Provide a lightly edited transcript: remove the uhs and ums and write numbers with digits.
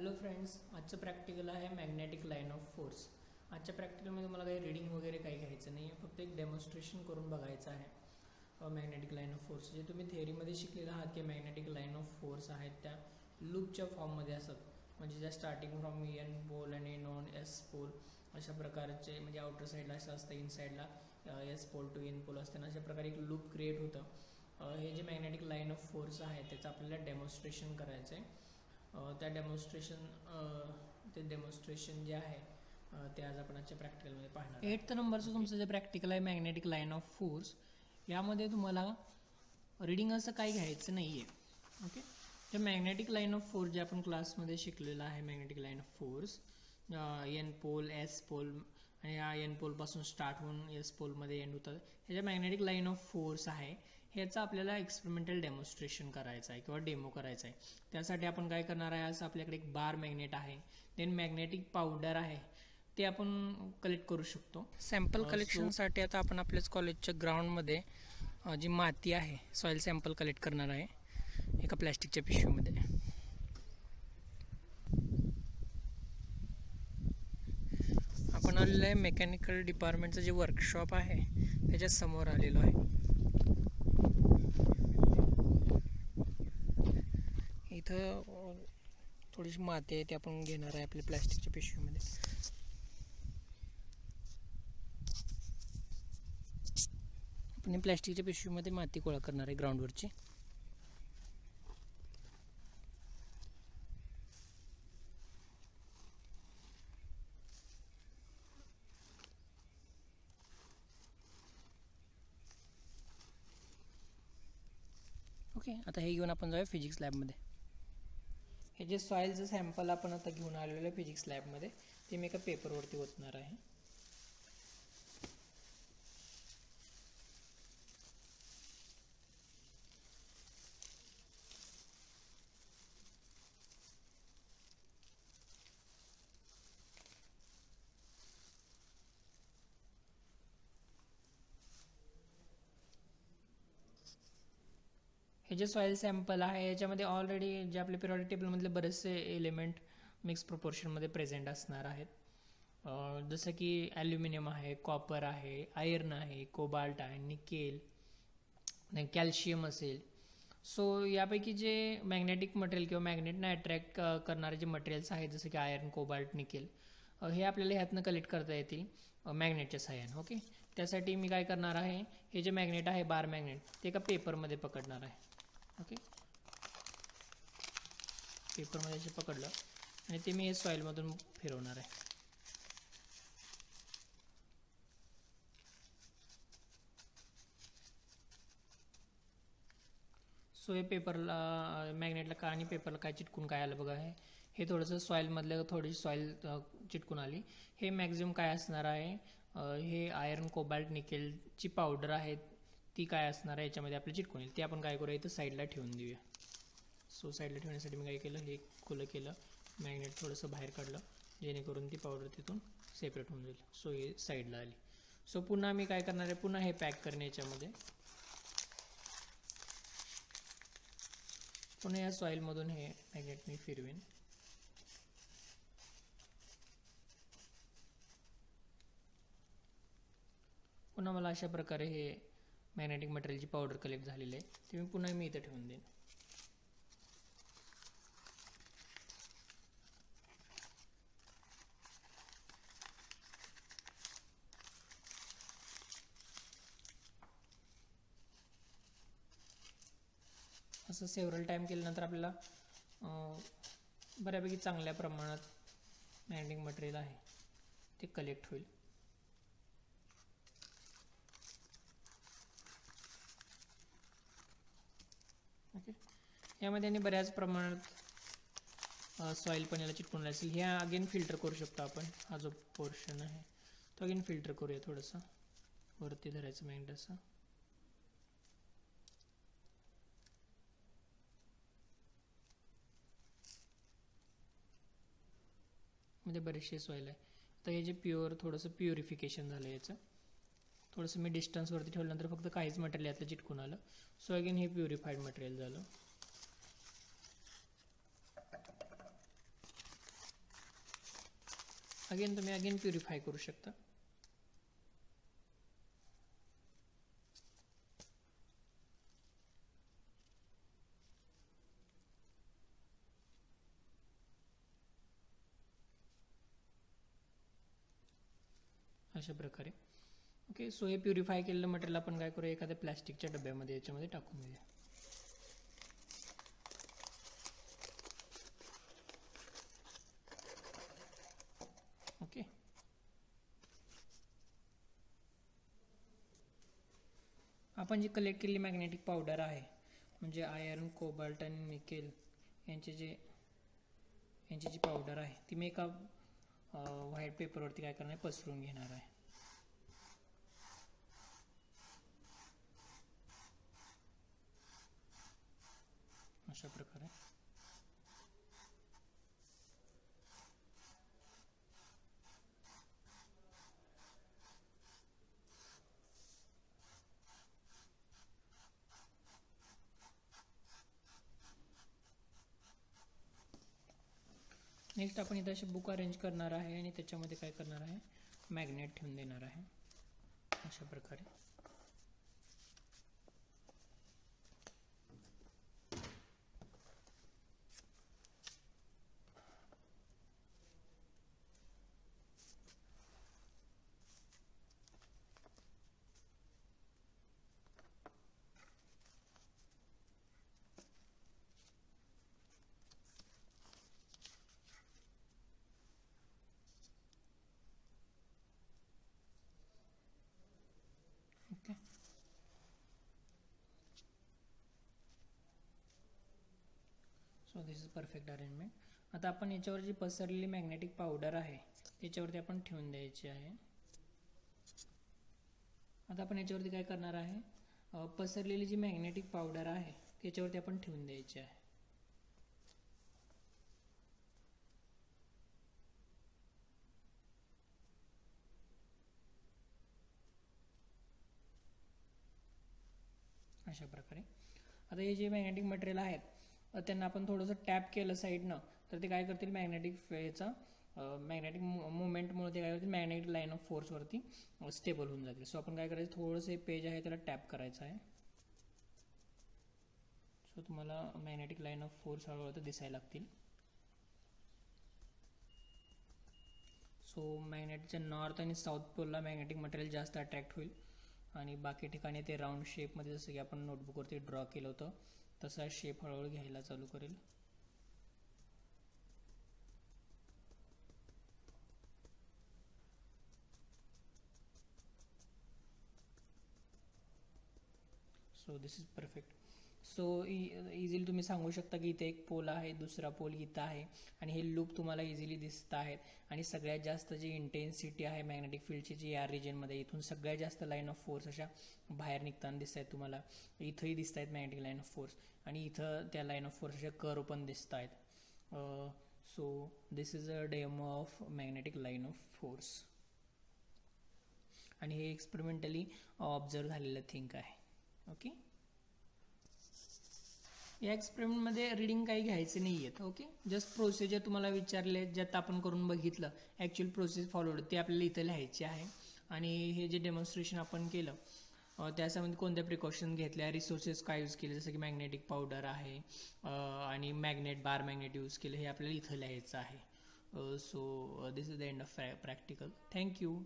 Hello friends, आजचं practical आहे magnetic line of force. आजच्या प्रॅक्टिकलमध्ये मला काही रीडिंग वगैरे काही घ्यायचं नाही आहे, फक्त एक डेमॉन्स्ट्रेशन करून बघायचं आहे मॅग्नेटिक लाईन ऑफ फोर्स. जे तुम्ही थिअरीमध्ये शिकलेलं आहात की मॅग्नेटिक लाईन ऑफ फोर्स आहेत त्या लूपच्या फॉर्ममध्ये असतात, म्हणजे ज्या स्टार्टिंग फ्रॉम एन पोल आणि नॉन एस पोल अशा प्रकारचे, म्हणजे आउटर साईडला असं असतं, इन साईडला S pole to N pole असते ना, अशा प्रकारे एक लूप क्रिएट होतं. हे जे मॅग्नेटिक लाईन ऑफ फोर्स आहे त्याचं आपल्याला डेमॉन्स्ट्रेशन करायचं आहे. त्या डेमॉन्स्ट्रेशन जे आहे ते आज आपण आजच्या प्रॅक्टिकलमध्ये पाहणार. 8th नंबरचं तुमचं जे प्रॅक्टिकल आहे मॅग्नेटिक लाईन ऑफ फोर्स, यामध्ये तुम्हाला रीडिंग असं काही घ्यायचं नाही आहे. ओके, ते मॅग्नेटिक लाईन ऑफ फोर्स जे आपण क्लासमध्ये शिकलेलं आहे, magnetic line of force N pole S pole आणि या एन पोलपासून स्टार्ट होऊन एस पोलमध्ये एंड होतात, हे जे मॅग्नेटिक लाईन ऑफ फोर्स आहे ह्याचं आपल्याला एक्सपेरिमेंटल डेमॉन्स्ट्रेशन करायचं आहे किंवा डेमो करायचं आहे. त्यासाठी आपण काय करणार आहे, असं आपल्याकडे एक बार मॅग्नेट आहे, देन मॅग्नेटिक पावडर आहे, ते आपण कलेक्ट करू शकतो. सॅम्पल कलेक्शनसाठी आता आपण आपल्याच कॉलेजच्या ग्राउंडमध्ये जी माती आहे, सॉईल सॅम्पल कलेक्ट करणार आहे एका प्लॅस्टिकच्या पिशवीमध्ये. आपण आलेलं आहे मेकॅनिकल डिपार्टमेंटचं जे वर्कशॉप आहे त्याच्या समोर आलेलो आहे. इथं थोडीशी माती आहे ती आपण घेणार आहे आपल्या प्लॅस्टिकच्या पिशवीमध्ये. आपण प्लॅस्टिकच्या पिशवीमध्ये माती गोळा करणार आहे ग्राउंडवरची. ओके, आता हे घेऊन आपण जाऊया फिजिक्स लॅबमध्ये. हे जे सॉईलचं सॅम्पल आपण आता घेऊन आलेलं आहे फिजिक्स लॅबमध्ये, ते मी एका पेपरवरती ओतणार आहे. हे जे सॉईल सॅम्पल आहे याच्यामध्ये ऑलरेडी जे आपले पिरियॉडिक टेबलमधले बरेचसे एलिमेंट मिक्स प्रोपोर्शनमध्ये प्रेझेंट असणार आहेत. जसं की ॲल्युमिनियम आहे, कॉपर आहे, आयर्न आहे, कोबाल्ट आहे, निकेल, कॅल्शियम असेल. सो यापैकी जे मॅग्नेटिक मटेरियल किंवा मॅग्नेटना अट्रॅक्ट करणारे जे मटेरियल्स आहेत, जसं की आयर्न, कोबाल्ट, निकेल, हे आपल्याला ह्यातनं कलेक्ट करता येतील मॅग्नेटच्या सहाय्याने. ओके, त्यासाठी मी काय करणार आहे, हे जे मॅग्नेट आहे बार मॅग्नेट, ते एका पेपरमध्ये पकडणार आहे. ओके, पेपरमध्ये असे पकडलं आणि ते मी हे सॉईलमधून फिरवणार आहे. सो हे पेपरला, मॅग्नेटला का आणि पेपरला काय चिटकून काय आलं बघा, हे थोडंसं सॉईलमधलं थोडीशी सॉईल चिटकून आली. हे मॅक्झिमम काय असणार आहे, हे आयर्न, कोबाल्ट, निकेलची पावडर आहे ती काय असणार आहे याच्यामध्ये आपलं चिटकून येईल. ते आपण काय करूया, इथं साईडला ठेवून देऊया. सो साईडला ठेवण्यासाठी मी काय केलं, हे खुलं केलं, मॅग्नेट थोडंसं बाहेर काढलं जेणेकरून ती पावडर तिथून सेपरेट होऊन जाईल. सो हे साईडला आली. सो पुन्हा मी काय करणार आहे, पुन्हा हे पॅक करणे याच्यामध्ये, पुन्हा या सॉईलमधून हे मॅग्नेट मी फिरवेन. पुन्हा मला अशा प्रकारे हे मॅग्नेटिक मटेरियलची पावडर कलेक्ट झालेली आहे, ते पुन्हा मी इथं ठेवून देईन. असं सेव्हरल टाईम केल्यानंतर आपल्याला बऱ्यापैकी चांगल्या प्रमाणात मॅग्नेटिक मटेरियल आहे ते कलेक्ट होईल. ओके, यामध्ये आणि बऱ्याच प्रमाणात सॉईल पण याला चिटकून असेल. ह्या अगेन फिल्टर करू शकतो आपण. हा जो पोर्शन आहे तो अगेन फिल्टर करूया, थोडंसं वरती धरायचं मॅग्नेट असं. मध्ये बरेचसे सॉईल आहे. तर हे जे प्युअर थोडंसं प्युरिफिकेशन झालं याचं, थोडंसं मी डिस्टन्सवरती ठेवल्यानंतर फक्त काहीच मटेरियल यातलं चिटकून आलं. सो अगेन हे प्युरिफाईड मटेरियल झालं. अगेन तुम्ही अगेन प्युरिफाय करू शकता. अशा प्रकारे. ओके, सो हे प्युरिफाय केलेलं मटेरियल आपण काय करूया, एखाद्या प्लॅस्टिकच्या डब्यामध्ये याच्यामध्ये टाकून घेऊया. ओके, आपण जी कलेक्ट केलेली मॅग्नेटिक पावडर आहे, म्हणजे आयर्न, कोबाल्ट आणि निकेल यांची जी पावडर आहे ती मी एका व्हाईट पेपरवरती काय करणार आहे, पसरून घेणार आहे. अशा प्रकारे. नेक्स्ट आपण इथं असे बुक अरेंज करणार आहे आणि त्याच्यामध्ये काय करणार आहे, मॅग्नेट ठेवून देणार आहे अशा प्रकारे. Okay, so this is perfect arrangement. आता आपण याच्यावर जी पसरलेली मॅग्नेटिक पावडर आहे त्याच्यावरती आपण ठेवून द्यायची आहे. आता आपण याच्यावरती काय करणार आहे, पसरलेली जी मॅग्नेटिक पावडर आहे त्याच्यावरती आपण ठेवून द्यायची आहे. अशा प्रकारे. आता हे जे मॅग्नेटिक मटेरियल आहेत त्यांना आपण थोडंसं टॅप केलं साईडनं तर ते काय करतील, मॅग्नेटिक याचा मॅग्नेटिक मुवमेंटमुळे ते काय करतील, मॅग्नेटिक लाईन ऑफ फोर्सवरती स्टेबल होऊन जातील. सो आपण काय करायचं, थोडंसं पेज आहे त्याला टॅप करायचं आहे. सो तुम्हाला मॅग्नेटिक लाईन ऑफ फोर्स हळूहळू दिसायला लागतील. सो मॅग्नेटच्या नॉर्थ आणि साऊथ पोलला मॅग्नेटिक मटेरियल जास्त अट्रॅक्ट होईल आणि बाकी ठिकाणी ते राऊंड शेपमध्ये, जसं की आपण नोटबुकवरती ड्रॉ केलं होतं तसा शेप हळूहळू घ्यायला चालू करेल. So this is perfect. So easily तुम्ही सांगू शकता की इथे एक पोल आहे, दुसरा पोल इथं आहे आणि हे लूप तुम्हाला इझिली दिसत आहेत. आणि सगळ्यात जास्त जी इंटेन्सिटी आहे मॅग्नेटिक फील्डची जी या रिजनमध्ये, इथून सगळ्यात जास्त लाईन ऑफ फोर्स अशा बाहेर निघताना दिसत आहेत तुम्हाला. इथंही दिसत आहेत मॅग्नेटिक लाईन ऑफ फोर्स आणि इथं त्या लाईन ऑफ फोर्स अशा कर्व पण दिसत आहेत. So this is a demo of magnetic line of force आणि हे एक्सपेरिमेंटली ऑब्झर्व झालेलं थिंक आहे. ओके, या एक्सपेरिमेंटमध्ये रिडिंग काही घ्यायचे नाही आहेत. ओके, जस्ट प्रोसिजर तुम्हाला विचारले, ज्यात आपण करून बघितलं, ॲक्च्युअल प्रोसेस फॉलोड ते आपल्याला इथं लिहायचे आहे. आणि हे जे डेमॉन्स्ट्रेशन आपण केलं त्याच्यामध्ये कोणत्या प्रिकॉशन घेतल्या, रिसोर्सेस काय यूज केले, जसं की मॅग्नेटिक पावडर आहे आणि मॅग्नेट, बार मॅग्नेट यूज केलं, हे आपल्याला इथं लिहायचं आहे. So this is the end of practical. Thank you.